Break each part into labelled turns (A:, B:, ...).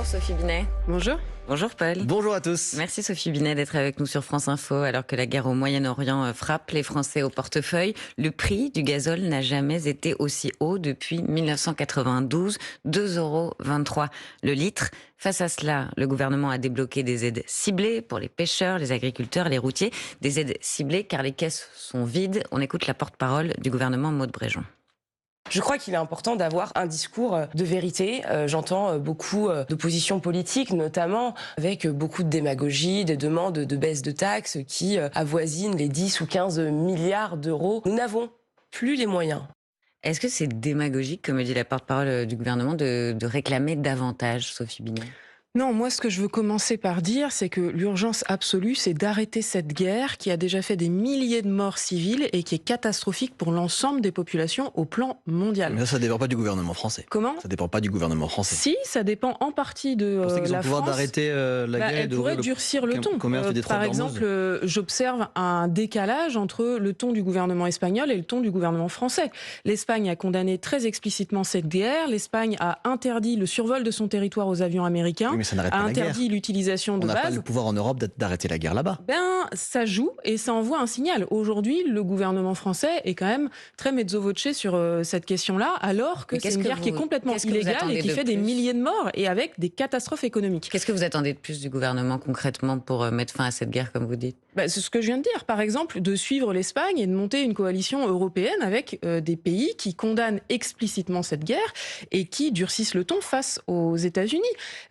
A: Bonjour Sophie Binet.
B: Bonjour.
A: Bonjour Paul.
C: Bonjour à tous.
A: Merci Sophie Binet d'être avec nous sur France Info. Alors que la guerre au Moyen-Orient frappe les Français au portefeuille, le prix du gazole n'a jamais été aussi haut depuis 1992, 2,23 € le litre. Face à cela, le gouvernement a débloqué des aides ciblées pour les pêcheurs, les agriculteurs, les routiers. Des aides ciblées car les caisses sont vides. On écoute la porte-parole du gouvernement, Maud Bréjon.
B: Je crois qu'il est important d'avoir un discours de vérité. J'entends beaucoup d'opposition politique, notamment avec beaucoup de démagogie, des demandes de baisse de taxes qui avoisinent les 10 ou 15 milliards d'euros. Nous n'avons plus les moyens.
A: Est-ce que c'est démagogique, comme dit la porte-parole du gouvernement, de réclamer davantage, Sophie Binet ?
D: Non, moi ce que je veux commencer par dire, c'est que l'urgence absolue, c'est d'arrêter cette guerre qui a déjà fait des milliers de morts civiles et qui est catastrophique pour l'ensemble des populations au plan mondial.
C: Mais ça ne dépend pas du gouvernement français.
D: Comment ?
C: Ça ne dépend pas du gouvernement français.
D: Si, ça dépend en partie de
C: Vous pensez qu'ils ont
D: la
C: le pouvoir
D: France.
C: d'arrêter la guerre et
D: Elle pourrait durcir le ton. Par exemple, j'observe un décalage entre le ton du gouvernement espagnol et le ton du gouvernement français. L'Espagne a condamné très explicitement cette guerre. L'Espagne a interdit le survol de son territoire aux avions américains.
C: Oui, mais ça n'arrête pas
D: a
C: la guerre.
D: interdit l'utilisation de
C: On n'a pas
D: bases.
C: le pouvoir en Europe d'arrêter la guerre là-bas.
D: Ça joue et ça envoie un signal. Aujourd'hui, le gouvernement français est quand même très mezzo voce sur cette question-là, alors que c'est une guerre qui est complètement illégale et qui fait des milliers de morts et avec des catastrophes économiques.
A: Qu'est-ce que vous attendez de plus du gouvernement concrètement pour mettre fin à cette guerre, comme vous dites ?
D: C'est ce que je viens de dire. Par exemple, de suivre l'Espagne et de monter une coalition européenne avec des pays qui condamnent explicitement cette guerre et qui durcissent le ton face aux États-Unis.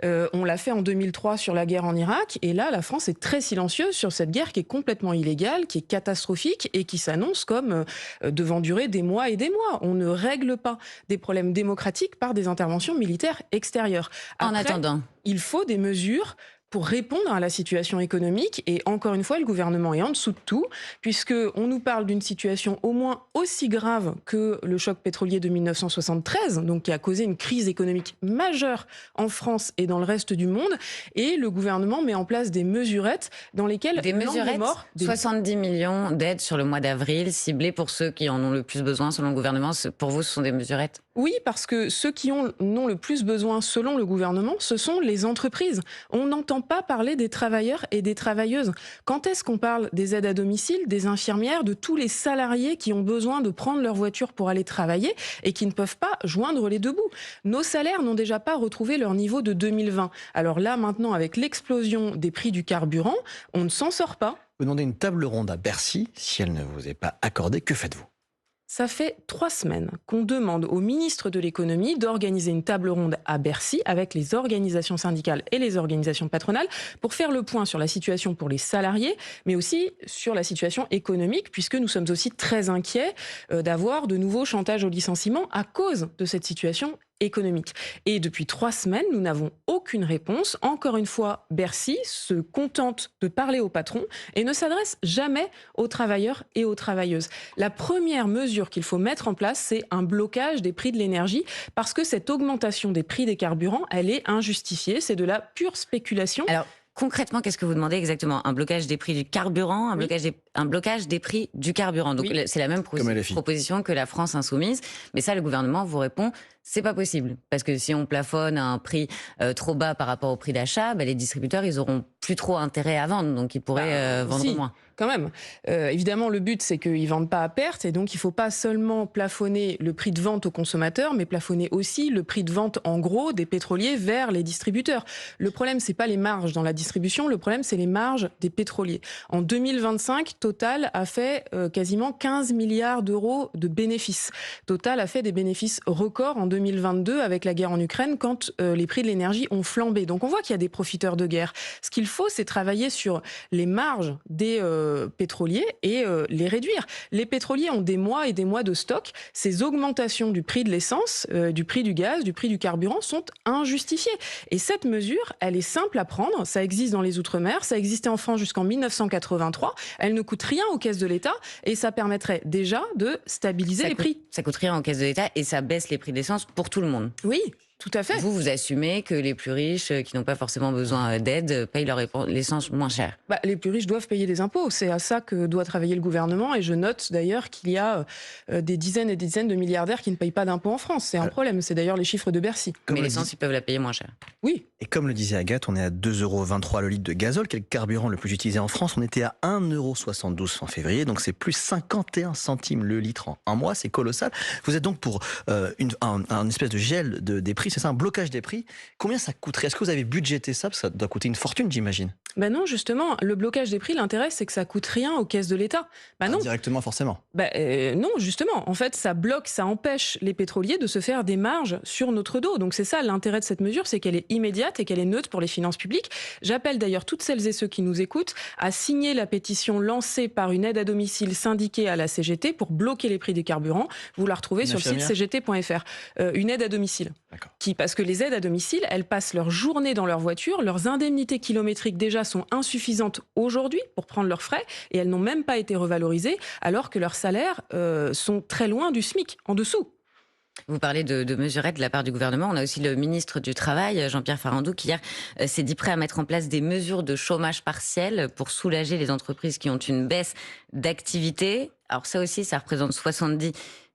D: On l'a fait en 2003 sur la guerre en Irak et là, la France est très silencieuse sur cette guerre qui est complètement illégale, qui est catastrophique et qui s'annonce comme devant durer des mois et des mois. On ne règle pas des problèmes démocratiques par des interventions militaires extérieures.
A: En attendant,
D: il faut des mesures pour répondre à la situation économique. Et encore une fois, le gouvernement est en dessous de tout, puisqu'on nous parle d'une situation au moins aussi grave que le choc pétrolier de 1973, donc qui a causé une crise économique majeure en France et dans le reste du monde. Et le gouvernement met en place des mesurettes dans lesquelles...
A: Des mesurettes, 70 millions d'aides sur le mois d'avril, ciblées pour ceux qui en ont le plus besoin, selon le gouvernement. Pour vous, ce sont des mesurettes ?
D: Oui, parce que ceux qui en ont le plus besoin, selon le gouvernement, ce sont les entreprises. On n'entend pas parler des travailleurs et des travailleuses. Quand est-ce qu'on parle des aides à domicile, des infirmières, de tous les salariés qui ont besoin de prendre leur voiture pour aller travailler et qui ne peuvent pas joindre les deux bouts ? Nos salaires n'ont déjà pas retrouvé leur niveau de 2020. Alors là, maintenant, avec l'explosion des prix du carburant, on ne s'en sort pas.
C: Vous demandez une table ronde à Bercy. Si elle ne vous est pas accordée, que faites-vous ?
D: Ça fait 3 semaines qu'on demande au ministre de l'économie d'organiser une table ronde à Bercy avec les organisations syndicales et les organisations patronales pour faire le point sur la situation pour les salariés, mais aussi sur la situation économique, puisque nous sommes aussi très inquiets d'avoir de nouveaux chantages au licenciement à cause de cette situation économique. Et depuis 3 semaines, nous n'avons aucune réponse. Encore une fois, Bercy se contente de parler aux patrons et ne s'adresse jamais aux travailleurs et aux travailleuses. La première mesure qu'il faut mettre en place, c'est un blocage des prix de l'énergie, parce que cette augmentation des prix des carburants, elle est injustifiée. C'est de la pure spéculation.
A: Alors, concrètement, qu'est-ce que vous demandez exactement ? Un blocage des prix du carburant, un blocage des prix du carburant. Donc c'est la même proposition que la France insoumise. Mais ça, le gouvernement vous répond, c'est pas possible. Parce que si on plafonne à un prix trop bas par rapport au prix d'achat, les distributeurs, ils auront plus trop intérêt à vendre. Donc ils pourraient vendre moins.
D: Quand même. Évidemment, le but, c'est qu'ils ne vendent pas à perte. Et donc, il ne faut pas seulement plafonner le prix de vente aux consommateurs, mais plafonner aussi le prix de vente, en gros, des pétroliers vers les distributeurs. Le problème, ce n'est pas les marges dans la distribution. Le problème, c'est les marges des pétroliers. En 2025, Total a fait quasiment 15 milliards d'euros de bénéfices. Total a fait des bénéfices records en 2022 avec la guerre en Ukraine, quand les prix de l'énergie ont flambé. Donc, on voit qu'il y a des profiteurs de guerre. Ce qu'il faut, c'est travailler sur les marges des pétroliers et les réduire. Les pétroliers ont des mois et des mois de stock. Ces augmentations du prix de l'essence, du prix du gaz, du prix du carburant sont injustifiées. Et cette mesure, elle est simple à prendre. Ça existe dans les Outre-mer. Ça existait en France jusqu'en 1983. Elle ne coûte rien aux caisses de l'État et ça permettrait déjà de stabiliser les prix.
A: Ça coûte rien aux caisses de l'État et ça baisse les prix d'essence pour tout le monde.
D: Oui. Tout à fait.
A: Vous assumez que les plus riches, qui n'ont pas forcément besoin d'aide, payent leur l'essence moins cher.
D: Les plus riches doivent payer des impôts. C'est à ça que doit travailler le gouvernement. Et je note d'ailleurs qu'il y a des dizaines et des dizaines de milliardaires qui ne payent pas d'impôts en France. C'est un problème. C'est d'ailleurs les chiffres de Bercy.
A: Mais l'essence, ils peuvent la payer moins cher.
D: Oui.
C: Et comme le disait Agathe, on est à 2,23 € le litre de gazole, qui est le carburant le plus utilisé en France. On était à 1,72 € en février, donc c'est plus 51 centimes le litre en un mois. C'est colossal. Vous êtes donc pour un espèce de gel des prix, c'est ça, un blocage des prix. Combien ça coûterait? Est-ce que vous avez budgété ça? Parce que ça doit coûter une fortune, j'imagine.
D: Non, justement, le blocage des prix, l'intérêt, c'est que ça coûte rien aux caisses de l'État. Non.
C: Directement, forcément.
D: Non, justement. En fait, ça bloque, ça empêche les pétroliers de se faire des marges sur notre dos. Donc c'est ça l'intérêt de cette mesure, c'est qu'elle est immédiate et qu'elle est neutre pour les finances publiques. J'appelle d'ailleurs toutes celles et ceux qui nous écoutent à signer la pétition lancée par une aide à domicile syndiquée à la CGT pour bloquer les prix des carburants. Vous la retrouvez sur le site cgt.fr. Une aide à domicile. Parce que les aides à domicile, elles passent leur journée dans leur voiture, leurs indemnités kilométriques déjà sont insuffisantes aujourd'hui pour prendre leurs frais et elles n'ont même pas été revalorisées alors que leurs salaires sont très loin du SMIC, en dessous.
A: Vous parlez de mesurettes de la part du gouvernement. On a aussi le ministre du Travail, Jean-Pierre Farandou, qui hier s'est dit prêt à mettre en place des mesures de chômage partiel pour soulager les entreprises qui ont une baisse d'activité. Alors ça aussi, ça représente 70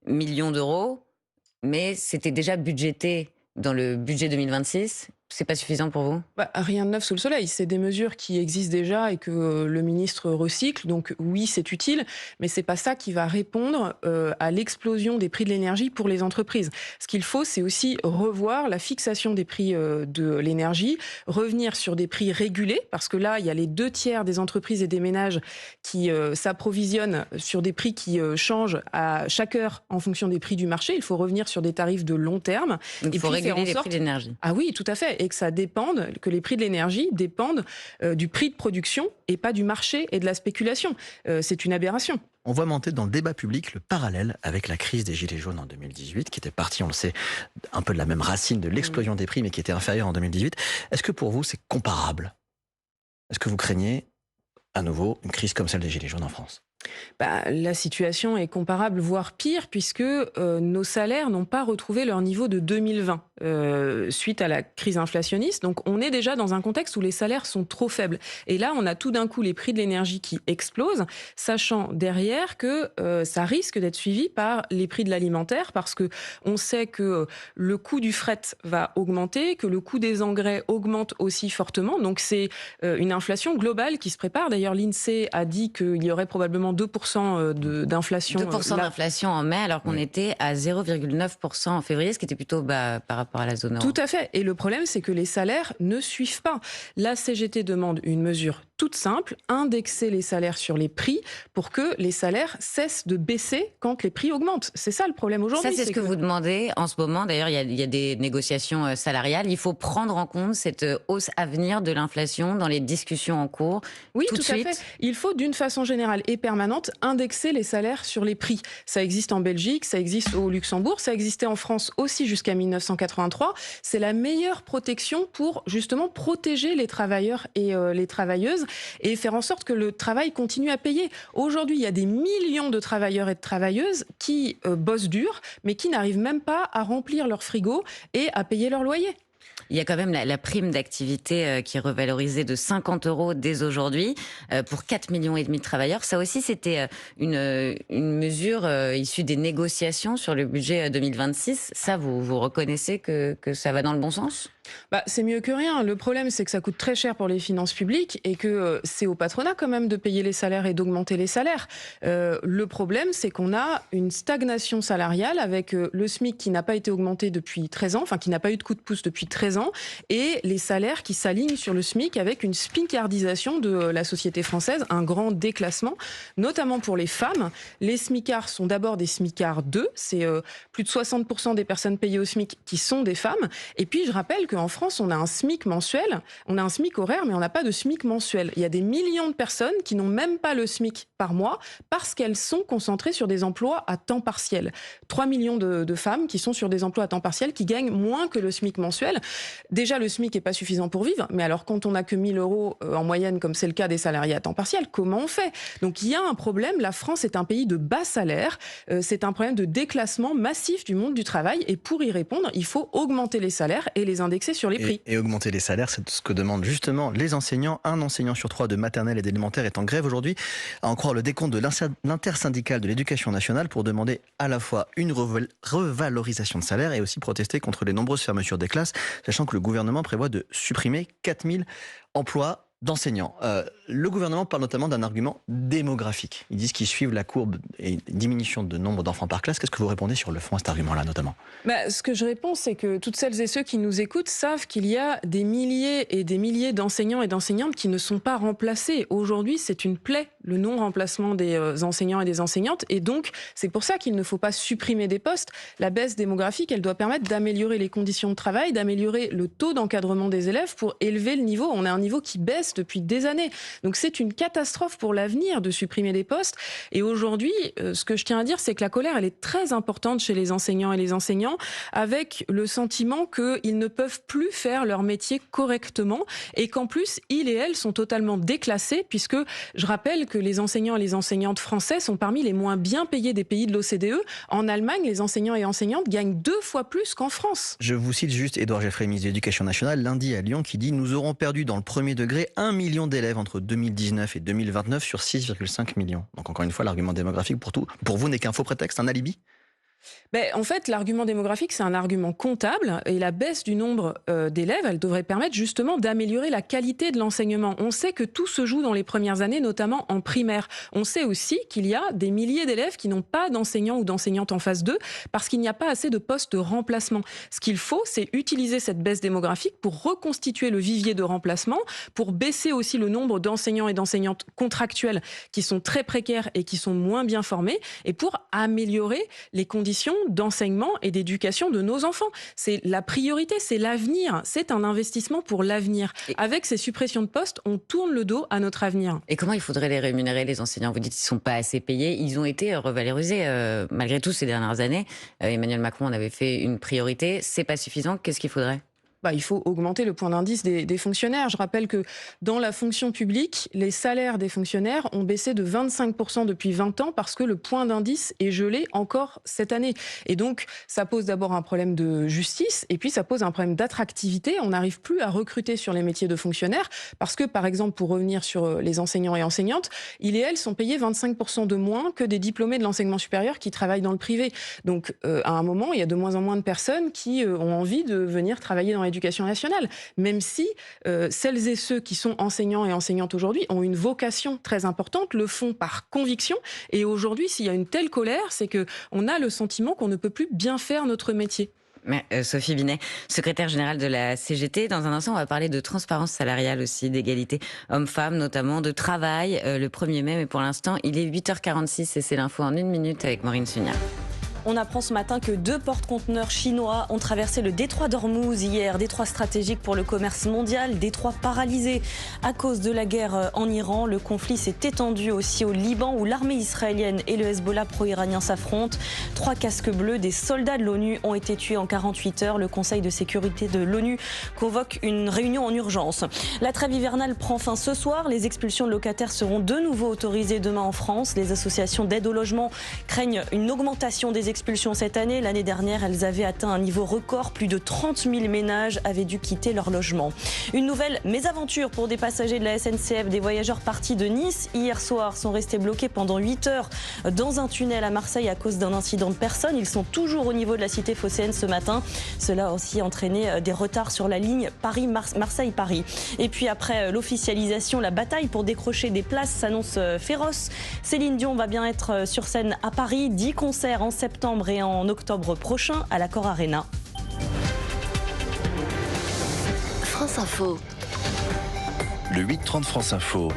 A: millions d'euros, mais c'était déjà budgété dans le budget 2026. C'est pas suffisant pour vous?
D: Rien de neuf sous le soleil. C'est des mesures qui existent déjà et que le ministre recycle. Donc oui, c'est utile, mais c'est pas ça qui va répondre à l'explosion des prix de l'énergie pour les entreprises. Ce qu'il faut, c'est aussi revoir la fixation des prix de l'énergie, revenir sur des prix régulés, parce que là, il y a les 2/3 des entreprises et des ménages qui s'approvisionnent sur des prix qui changent à chaque heure en fonction des prix du marché. Il faut revenir sur des tarifs de long terme.
A: Donc il faut réguler les prix de l'énergie.
D: Ah oui, tout à fait. Et que les prix de l'énergie dépendent du prix de production et pas du marché et de la spéculation. C'est une aberration.
C: On voit monter dans le débat public le parallèle avec la crise des Gilets jaunes en 2018, qui était partie, on le sait, un peu de la même racine de l'explosion des prix, mais qui était inférieure en 2018. Est-ce que pour vous, c'est comparable? Est-ce que vous craignez à nouveau une crise comme celle des Gilets jaunes en France?
D: La situation est comparable, voire pire, puisque nos salaires n'ont pas retrouvé leur niveau de 2020 suite à la crise inflationniste. Donc on est déjà dans un contexte où les salaires sont trop faibles. Et là, on a tout d'un coup les prix de l'énergie qui explosent, sachant derrière que ça risque d'être suivi par les prix de l'alimentaire, parce que on sait que le coût du fret va augmenter, que le coût des engrais augmente aussi fortement. Donc c'est une inflation globale qui se prépare. D'ailleurs, l'INSEE a dit qu'il y aurait probablement 2% d'inflation.
A: 2% d'inflation en mai, alors qu'on était à 0,9% en février, ce qui était plutôt bas par rapport à la zone euro.
D: Tout à fait. Et le problème, c'est que les salaires ne suivent pas. La CGT demande une mesure toute simple, indexer les salaires sur les prix pour que les salaires cessent de baisser quand les prix augmentent. C'est ça le problème aujourd'hui.
A: Ça, c'est ce que vous demandez en ce moment. D'ailleurs, il y a des négociations salariales. Il faut prendre en compte cette hausse à venir de l'inflation dans les discussions en cours.
D: Oui,
A: tout
D: à fait. Il faut, d'une façon générale et permanente, indexer les salaires sur les prix. Ça existe en Belgique, ça existe au Luxembourg, ça existait en France aussi jusqu'à 1983. C'est la meilleure protection pour justement protéger les travailleurs et les travailleuses et faire en sorte que le travail continue à payer. Aujourd'hui, il y a des millions de travailleurs et de travailleuses qui bossent dur, mais qui n'arrivent même pas à remplir leur frigo et à payer leur loyer.
A: Il y a quand même la prime d'activité qui est revalorisée de 50 € dès aujourd'hui pour 4,5 millions de travailleurs. Ça aussi, c'était une mesure issue des négociations sur le budget 2026. Ça, vous reconnaissez que ça va dans le bon sens ?
D: C'est mieux que rien. Le problème, c'est que ça coûte très cher pour les finances publiques et que c'est au patronat quand même de payer les salaires et d'augmenter les salaires. Le problème, c'est qu'on a une stagnation salariale avec le SMIC qui n'a pas été augmenté depuis 13 ans, enfin qui n'a pas eu de coup de pouce depuis 13 ans, et les salaires qui s'alignent sur le SMIC avec une spicardisation de la société française, un grand déclassement, notamment pour les femmes. Les smicards sont d'abord des smicards 2, c'est plus de 60% des personnes payées au SMIC qui sont des femmes. Et puis je rappelle que qu'en France, on a un SMIC mensuel, on a un SMIC horaire, mais on n'a pas de SMIC mensuel. Il y a des millions de personnes qui n'ont même pas le SMIC par mois parce qu'elles sont concentrées sur des emplois à temps partiel. 3 millions de femmes qui sont sur des emplois à temps partiel qui gagnent moins que le SMIC mensuel. Déjà, le SMIC n'est pas suffisant pour vivre, mais alors quand on n'a que 1 000 euros en moyenne, comme c'est le cas des salariés à temps partiel, comment on fait? Donc il y a un problème. La France est un pays de bas salaire. C'est un problème de déclassement massif du monde du travail. Et pour y répondre, il faut augmenter les salaires et les indexer sur les prix.
C: Et augmenter les salaires, c'est ce que demandent justement les enseignants. Un enseignant sur 3 de maternelle et d'élémentaire est en grève aujourd'hui, à en croire le décompte de l'intersyndicale de l'éducation nationale, pour demander à la fois une revalorisation de salaire et aussi protester contre les nombreuses fermetures des classes, sachant que le gouvernement prévoit de supprimer 4000 emplois d'enseignants. Le gouvernement parle notamment d'un argument démographique. Ils disent qu'ils suivent la courbe et diminution de nombre d'enfants par classe. Qu'est-ce que vous répondez sur le fond à cet argument-là, notamment?
D: Ce que je réponds, c'est que toutes celles et ceux qui nous écoutent savent qu'il y a des milliers et des milliers d'enseignants et d'enseignantes qui ne sont pas remplacés. Aujourd'hui, c'est une plaie, le non-remplacement des enseignants et des enseignantes. Et donc, c'est pour ça qu'il ne faut pas supprimer des postes. La baisse démographique, elle doit permettre d'améliorer les conditions de travail, d'améliorer le taux d'encadrement des élèves pour élever le niveau. On a un niveau qui baisse depuis des années. Donc c'est une catastrophe pour l'avenir de supprimer des postes. Et aujourd'hui, ce que je tiens à dire, c'est que la colère, elle est très importante chez les enseignants et les enseignants, avec le sentiment qu'ils ne peuvent plus faire leur métier correctement et qu'en plus, ils et elles sont totalement déclassés, puisque je rappelle que les enseignants et les enseignantes français sont parmi les moins bien payés des pays de l'OCDE. En Allemagne, les enseignants et enseignantes gagnent 2 fois plus qu'en France.
C: Je vous cite juste Édouard Geoffroy, ministre de l'Éducation nationale, lundi à Lyon, qui dit « Nous aurons perdu dans le premier degré 1 million d'élèves entre 2019 et 2029 sur 6,5 millions. » Donc encore une fois, l'argument démographique pour vous n'est qu'un faux prétexte, un alibi?
D: En fait, l'argument démographique, c'est un argument comptable et la baisse du nombre d'élèves, elle devrait permettre justement d'améliorer la qualité de l'enseignement. On sait que tout se joue dans les premières années, notamment en primaire. On sait aussi qu'il y a des milliers d'élèves qui n'ont pas d'enseignants ou d'enseignantes en phase 2 parce qu'il n'y a pas assez de postes de remplacement. Ce qu'il faut, c'est utiliser cette baisse démographique pour reconstituer le vivier de remplacement, pour baisser aussi le nombre d'enseignants et d'enseignantes contractuels qui sont très précaires et qui sont moins bien formés, et pour améliorer les conditions d'enseignement et d'éducation de nos enfants. C'est la priorité, c'est l'avenir. C'est un investissement pour l'avenir. Avec ces suppressions de postes, on tourne le dos à notre avenir.
A: Et comment il faudrait les rémunérer, les enseignants? Vous dites qu'ils ne sont pas assez payés. Ils ont été revalorisés malgré tout ces dernières années. Emmanuel Macron en avait fait une priorité. C'est pas suffisant. Qu'est-ce qu'il faudrait?
D: Il faut augmenter le point d'indice des fonctionnaires. Je rappelle que dans la fonction publique, les salaires des fonctionnaires ont baissé de 25% depuis 20 ans parce que le point d'indice est gelé encore cette année. Et donc, ça pose d'abord un problème de justice et puis ça pose un problème d'attractivité. On n'arrive plus à recruter sur les métiers de fonctionnaires parce que, par exemple, pour revenir sur les enseignants et enseignantes, ils et elles sont payés 25% de moins que des diplômés de l'enseignement supérieur qui travaillent dans le privé. Donc, à un moment, il y a de moins en moins de personnes qui ont envie de venir travailler dans l'éducation nationale, même si celles et ceux qui sont enseignants et enseignantes aujourd'hui ont une vocation très importante, le font par conviction. Et aujourd'hui, s'il y a une telle colère, c'est qu'on a le sentiment qu'on ne peut plus bien faire notre métier.
A: Sophie Binet, secrétaire générale de la CGT. Dans un instant, on va parler de transparence salariale aussi, d'égalité hommes-femmes, notamment de travail, le 1er mai. Mais pour l'instant, il est 8h46 et c'est l'info en 1 minute avec Maureen Sugnard.
E: On apprend ce matin que 2 porte-conteneurs chinois ont traversé le détroit d'Ormuz hier. Détroit stratégique pour le commerce mondial, détroit paralysé à cause de la guerre en Iran. Le conflit s'est étendu aussi au Liban où l'armée israélienne et le Hezbollah pro-iranien s'affrontent. 3 casques bleus, des soldats de l'ONU ont été tués en 48 heures. Le Conseil de sécurité de l'ONU convoque une réunion en urgence. La trêve hivernale prend fin ce soir. Les expulsions de locataires seront de nouveau autorisées demain en France. Les associations d'aide au logement craignent une augmentation des expulsions cette année. L'année dernière, elles avaient atteint un niveau record. Plus de 30 000 ménages avaient dû quitter leur logement. Une nouvelle mésaventure pour des passagers de la SNCF. Des voyageurs partis de Nice hier soir sont restés bloqués pendant 8 heures dans un tunnel à Marseille à cause d'un incident de personne. Ils sont toujours au niveau de la cité phocéenne ce matin. Cela a aussi entraîné des retards sur la ligne Marseille-Paris. Et puis après l'officialisation, la bataille pour décrocher des places s'annonce féroce. Céline Dion va bien être sur scène à Paris. 10 concerts en septembre et en octobre prochain à l'Accor Arena.
F: France Info.
G: Le 8-30 France Info.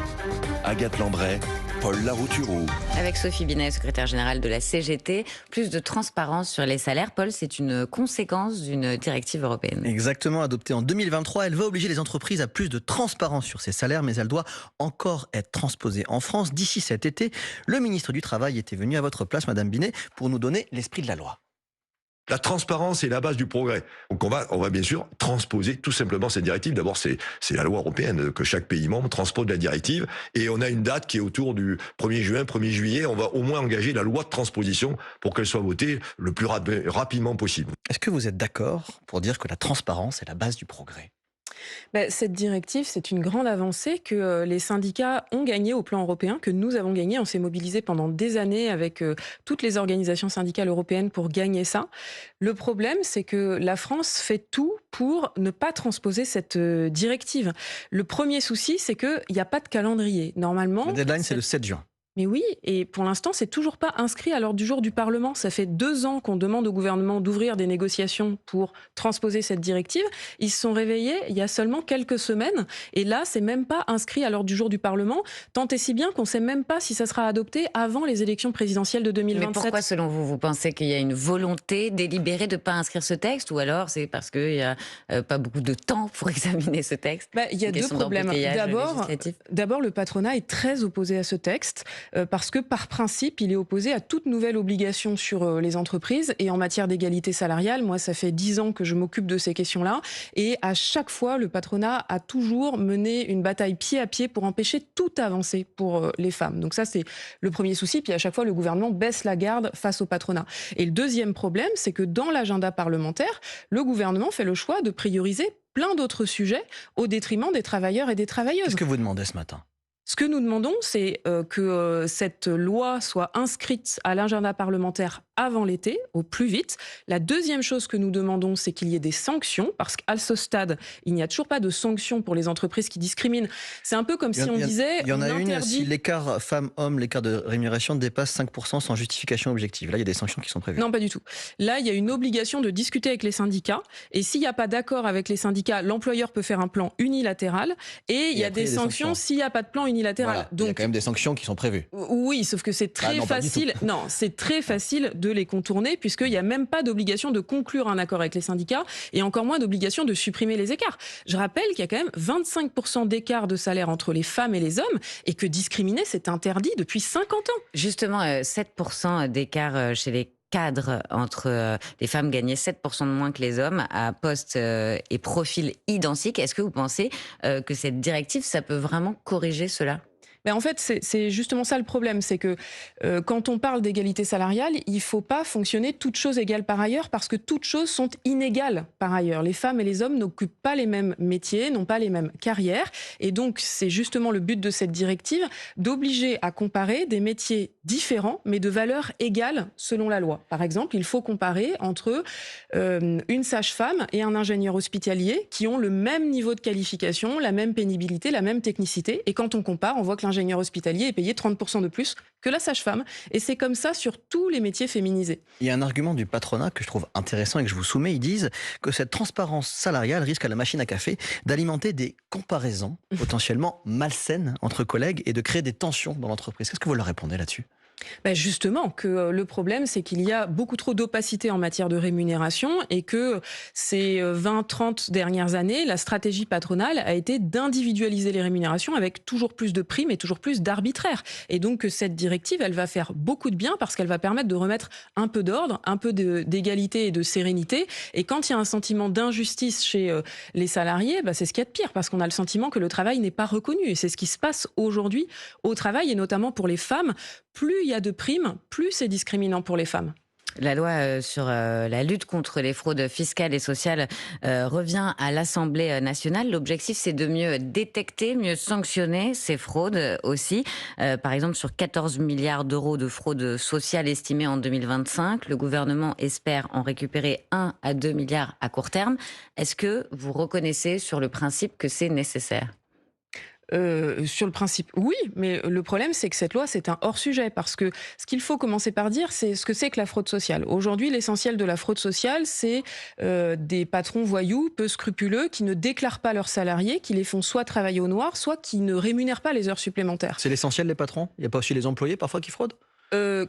G: Agathe Landray.
F: Paul Larouturou.
A: Avec Sophie Binet, secrétaire générale de la CGT, plus de transparence sur les salaires. Paul, c'est une conséquence d'une directive européenne.
C: Exactement, adoptée en 2023, elle va obliger les entreprises à plus de transparence sur ces salaires, mais elle doit encore être transposée en France d'ici cet été. Le ministre du Travail était venu à votre place, Madame Binet, pour nous donner l'esprit de la loi.
G: La transparence est la base du progrès. Donc on va bien sûr transposer tout simplement cette directive. D'abord, c'est la loi européenne que chaque pays membre transpose la directive. Et on a une date qui est autour du 1er juin, 1er juillet. On va au moins engager la loi de transposition pour qu'elle soit votée le plus rapidement possible.
C: Est-ce que vous êtes d'accord pour dire que la transparence est la base du progrès ?
D: Cette directive, c'est une grande avancée que les syndicats ont gagnée au plan européen, que nous avons gagné. On s'est mobilisé pendant des années avec toutes les organisations syndicales européennes pour gagner ça. Le problème, c'est que la France fait tout pour ne pas transposer cette directive. Le premier souci, c'est qu'il n'y a pas de calendrier. Normalement,
C: le deadline, c'est le 7 juin.
D: Mais oui, et pour l'instant, c'est toujours pas inscrit à l'ordre du jour du Parlement. Ça fait 2 ans qu'on demande au gouvernement d'ouvrir des négociations pour transposer cette directive. Ils se sont réveillés il y a seulement quelques semaines, et là, c'est même pas inscrit à l'ordre du jour du Parlement, tant et si bien qu'on sait même pas si ça sera adopté avant les élections présidentielles de 2027.
A: Mais pourquoi, selon vous, vous pensez qu'il y a une volonté délibérée de ne pas inscrire ce texte, ou alors c'est parce qu'il n'y a pas beaucoup de temps pour examiner ce texte?
D: Il y a 2 problèmes. D'abord, le patronat est très opposé à ce texte. Parce que par principe, il est opposé à toute nouvelle obligation sur les entreprises. Et en matière d'égalité salariale, moi, ça fait 10 ans que je m'occupe de ces questions-là. Et à chaque fois, le patronat a toujours mené une bataille pied à pied pour empêcher toute avancée pour les femmes. Donc ça, c'est le premier souci. Puis à chaque fois, le gouvernement baisse la garde face au patronat. Et le deuxième problème, c'est que dans l'agenda parlementaire, le gouvernement fait le choix de prioriser plein d'autres sujets au détriment des travailleurs et des travailleuses.
C: Qu'est-ce que vous demandez ce matin ?
D: Ce que nous demandons, c'est que cette loi soit inscrite à l'agenda parlementaire avant l'été, au plus vite. La deuxième chose que nous demandons, c'est qu'il y ait des sanctions, parce qu'à ce stade, il n'y a toujours pas de sanctions pour les entreprises qui discriminent. C'est un peu comme si on disait...
C: Il y en a une, si l'écart femmes-hommes, l'écart de rémunération dépasse 5% sans justification objective. Là, il y a des sanctions qui sont prévues.
D: Non, pas du tout. Là, il y a une obligation de discuter avec les syndicats. Et s'il n'y a pas d'accord avec les syndicats, l'employeur peut faire un plan unilatéral. Et il y a des sanctions s'il n'y a pas de plan unilatéral.
C: Voilà, donc, il y a quand même des sanctions qui sont prévues.
D: Oui, sauf que c'est très facile. Non, c'est très facile de les contourner puisqu'il n'y a même pas d'obligation de conclure un accord avec les syndicats et encore moins d'obligation de supprimer les écarts. Je rappelle qu'il y a quand même 25% d'écart de salaire entre les femmes et les hommes et que discriminer, c'est interdit depuis 50 ans.
A: Justement, 7% d'écart chez les cadres entre les femmes gagnaient 7% de moins que les hommes à poste et profil identiques. Est-ce que vous pensez que cette directive, ça peut vraiment corriger cela ?
D: En fait, c'est justement ça le problème, c'est que quand on parle d'égalité salariale, il ne faut pas fonctionner toutes choses égales par ailleurs, parce que toutes choses sont inégales par ailleurs. Les femmes et les hommes n'occupent pas les mêmes métiers, n'ont pas les mêmes carrières, et donc c'est justement le but de cette directive, d'obliger à comparer des métiers différents, mais de valeur égale selon la loi. Par exemple, il faut comparer entre une sage-femme et un ingénieur hospitalier qui ont le même niveau de qualification, la même pénibilité, la même technicité, et quand on compare, on voit que l'ingénieur hospitalier est payé 30% de plus que la sage-femme. Et c'est comme ça sur tous les métiers féminisés.
C: Il y a un argument du patronat que je trouve intéressant et que je vous soumets. Ils disent que cette transparence salariale risque à la machine à café d'alimenter des comparaisons potentiellement malsaines entre collègues et de créer des tensions dans l'entreprise. Qu'est-ce que vous leur répondez là-dessus ?
D: Justement, que le problème, c'est qu'il y a beaucoup trop d'opacité en matière de rémunération et que ces 20-30 dernières années, la stratégie patronale a été d'individualiser les rémunérations avec toujours plus de primes et toujours plus d'arbitraire. Et donc, cette directive, elle va faire beaucoup de bien parce qu'elle va permettre de remettre un peu d'ordre, un peu d'égalité et de sérénité. Et quand il y a un sentiment d'injustice chez les salariés, c'est ce qu'il y a de pire parce qu'on a le sentiment que le travail n'est pas reconnu. Et c'est ce qui se passe aujourd'hui au travail et notamment pour les femmes. Plus il y a de primes, plus c'est discriminant pour les femmes.
A: La loi sur la lutte contre les fraudes fiscales et sociales revient à l'Assemblée nationale. L'objectif, c'est de mieux détecter, mieux sanctionner ces fraudes aussi. Par exemple, sur 14 milliards d'euros de fraude sociale estimée en 2025, le gouvernement espère en récupérer 1 à 2 milliards à court terme. Est-ce que vous reconnaissez sur le principe que c'est nécessaire ?
D: Sur le principe, oui, mais le problème, c'est que cette loi, c'est un hors-sujet, parce que ce qu'il faut commencer par dire, c'est ce que c'est que la fraude sociale. Aujourd'hui, l'essentiel de la fraude sociale, c'est des patrons voyous, peu scrupuleux, qui ne déclarent pas leurs salariés, qui les font soit travailler au noir, soit qui ne rémunèrent pas les heures supplémentaires.
C: C'est l'essentiel, les patrons? Il n'y a pas aussi les employés parfois qui fraudent?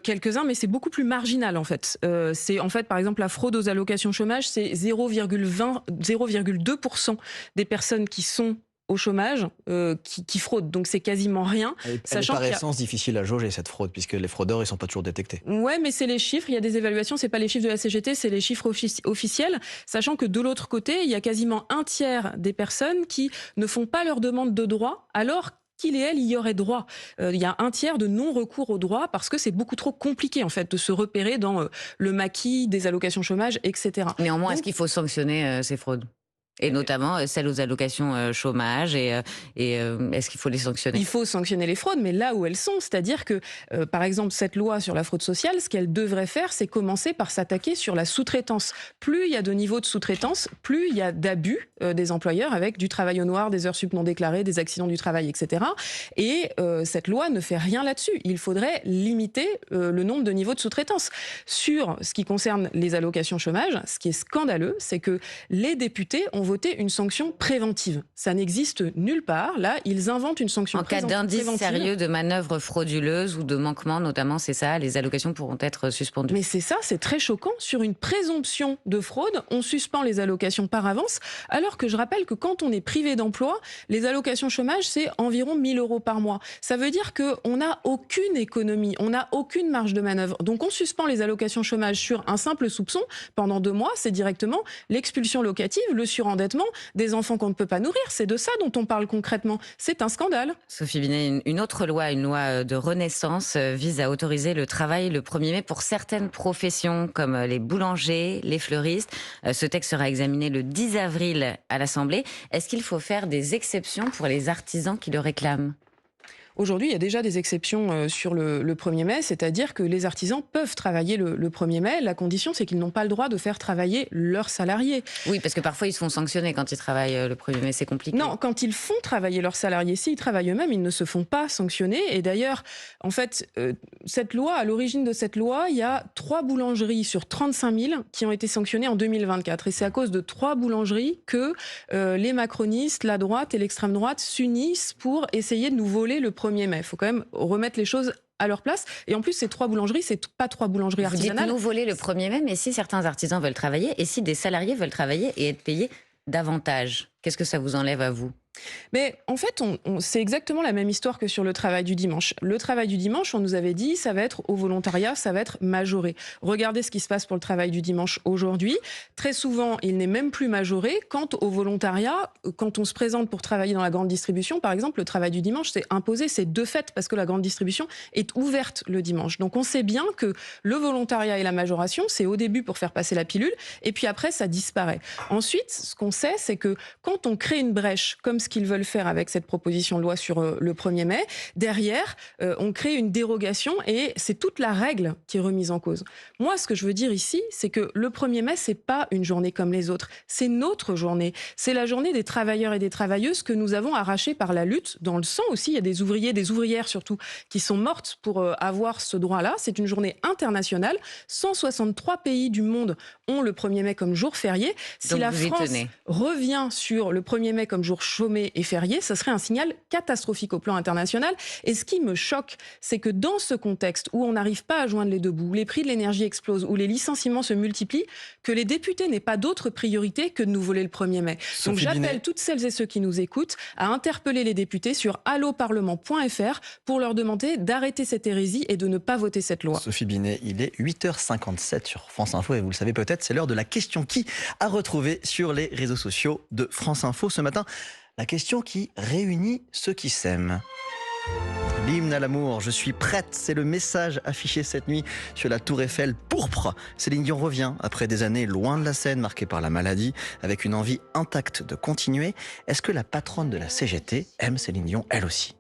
D: Quelques-uns, mais c'est beaucoup plus marginal en fait. C'est en fait, par exemple, la fraude aux allocations chômage, c'est 0,2% des personnes qui sont au chômage qui fraudent. Donc c'est quasiment rien.
C: Elle est
D: Sachant
C: par
D: qu'il y a-
C: essence difficile à jauger cette fraude, puisque les fraudeurs, ils ne sont pas toujours détectés.
D: Ouais, mais c'est les chiffres. Il y a des évaluations. C'est pas les chiffres de la CGT, c'est les chiffres officiels. Sachant que de l'autre côté, il y a quasiment un tiers des personnes qui ne font pas leur demande de droit, alors qu'il et elle y aurait droit. Il y a un tiers de non-recours au droit parce que c'est beaucoup trop compliqué en fait de se repérer dans le maquis des allocations chômage, etc.
A: Néanmoins, est-ce
D: Donc,
A: qu'il faut sanctionner ces fraudes? Et notamment celles aux allocations chômage, est-ce qu'il faut les sanctionner?
D: il faut sanctionner les fraudes, mais là où elles sont, c'est-à-dire que, par exemple, cette loi sur la fraude sociale, ce qu'elle devrait faire, c'est commencer par s'attaquer sur la sous-traitance. Plus il y a de niveaux de sous-traitance, plus il y a d'abus des employeurs avec du travail au noir, des heures sup non déclarées, des accidents du travail, etc. Et cette loi ne fait rien là-dessus. Il faudrait limiter le nombre de niveaux de sous-traitance. Sur ce qui concerne les allocations chômage, ce qui est scandaleux, c'est que les députés ont voté une sanction préventive. Ça n'existe nulle part. Là, ils inventent une sanction
A: En cas d'indice
D: préventive.
A: sérieux de manœuvre frauduleuse ou de manquement, notamment, c'est ça, les allocations pourront être suspendues.
D: Mais c'est ça, c'est très choquant. Sur une présomption de fraude, on suspend les allocations par avance, alors que je rappelle que quand on est privé d'emploi, les allocations chômage, c'est environ 1 000 € par mois. Ça veut dire qu'on n'a aucune économie, on n'a aucune marge de manœuvre. Donc on suspend les allocations chômage sur un simple soupçon. Pendant 2 mois, c'est directement l'expulsion locative, le surendettement, des enfants qu'on ne peut pas nourrir. C'est de ça dont on parle concrètement. C'est un scandale.
A: Sophie Binet, une autre loi, une loi de renaissance, vise à autoriser le travail le 1er mai pour certaines professions comme les boulangers, les fleuristes. Ce texte sera examiné le 10 avril à l'Assemblée. Est-ce qu'il faut faire des exceptions pour les artisans qui le réclament ?
D: Aujourd'hui, il y a déjà des exceptions sur le 1er mai, c'est-à-dire que les artisans peuvent travailler le 1er mai. La condition, c'est qu'ils n'ont pas le droit de faire travailler leurs salariés.
A: Oui, parce que parfois ils se font sanctionner quand ils travaillent le 1er mai, c'est compliqué.
D: Non, quand ils font travailler leurs salariés, s'ils travaillent eux-mêmes, ils ne se font pas sanctionner. Et d'ailleurs, en fait, cette loi, à l'origine de cette loi, il y a 3 boulangeries sur 35 000 qui ont été sanctionnées en 2024. Et c'est à cause de 3 boulangeries que les macronistes, la droite et l'extrême droite s'unissent pour essayer de nous voler le 1er mai. Il faut quand même remettre les choses à leur place. Et en plus, ces 3 boulangeries, c'est pas 3 boulangeries
A: Vous dites
D: artisanales.
A: nous voler le 1er mai, mais si certains artisans veulent travailler et si des salariés veulent travailler et être payés davantage, qu'est-ce que ça vous enlève à vous ?
D: Mais en fait, c'est exactement la même histoire que sur le travail du dimanche. Le travail du dimanche, on nous avait dit, ça va être au volontariat, ça va être majoré. Regardez ce qui se passe pour le travail du dimanche aujourd'hui. Très souvent, il n'est même plus majoré. Quant au volontariat, quand on se présente pour travailler dans la grande distribution, par exemple, le travail du dimanche, c'est imposé, c'est de fait, parce que la grande distribution est ouverte le dimanche. Donc on sait bien que le volontariat et la majoration, c'est au début pour faire passer la pilule, et puis après, ça disparaît. Ensuite, ce qu'on sait, c'est que quand on crée une brèche, comme ce qu'ils veulent faire avec cette proposition de loi sur le 1er mai. Derrière, on crée une dérogation et c'est toute la règle qui est remise en cause. Moi, ce que je veux dire ici, c'est que le 1er mai, c'est pas une journée comme les autres. C'est notre journée. C'est la journée des travailleurs et des travailleuses que nous avons arrachés par la lutte. Dans le sang aussi, il y a des ouvriers, des ouvrières surtout, qui sont mortes pour avoir ce droit-là. C'est une journée internationale. 163 pays du monde ont le 1er mai comme jour férié. Si
A: Donc
D: la
A: vous y
D: France
A: tenez.
D: revient sur le 1er mai comme jour chômé et férié, ça serait un signal catastrophique au plan international. Et ce qui me choque, c'est que dans ce contexte où on n'arrive pas à joindre les deux bouts, où les prix de l'énergie explosent, où les licenciements se multiplient, que les députés n'aient pas d'autre priorité que de nous voler le 1er mai. Donc
C: Sophie Binet.
D: j'appelle toutes celles et ceux qui nous écoutent à interpeller les députés sur alloparlement.fr pour leur demander d'arrêter cette hérésie et de ne pas voter cette loi.
C: Sophie Binet, il est 8h57 sur France Info et vous le savez peut-être, c'est l'heure de la question qui à retrouver sur les réseaux sociaux de France Info ce matin. La question qui réunit ceux qui s'aiment. L'hymne à l'amour, je suis prête, c'est le message affiché cette nuit sur la tour Eiffel pourpre. Céline Dion revient après des années loin de la scène marquée par la maladie, avec une envie intacte de continuer. Est-ce que la patronne de la CGT aime Céline Dion elle aussi ?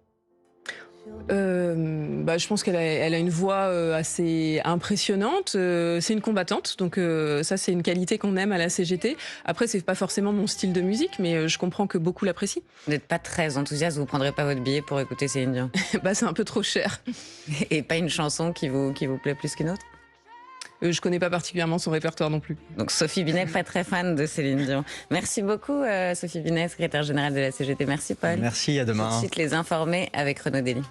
D: Je pense qu'elle a une voix assez impressionnante. C'est une combattante, donc ça c'est une qualité qu'on aime à la CGT. Après c'est pas forcément mon style de musique, mais je comprends que beaucoup l'apprécient.
A: Vous n'êtes pas très enthousiaste, vous prendrez pas votre billet pour écouter Céline Dion.
D: C'est un peu trop cher.
A: Et pas une chanson qui vous plaît plus qu'une autre?
D: Je connais pas particulièrement son répertoire non plus.
A: Donc Sophie Binet, pas très fan de Céline Dion. Merci beaucoup Sophie Binet, secrétaire générale de la CGT. Merci Paul.
C: Merci, à demain.
A: Tout de suite les informer avec Renaud Dely.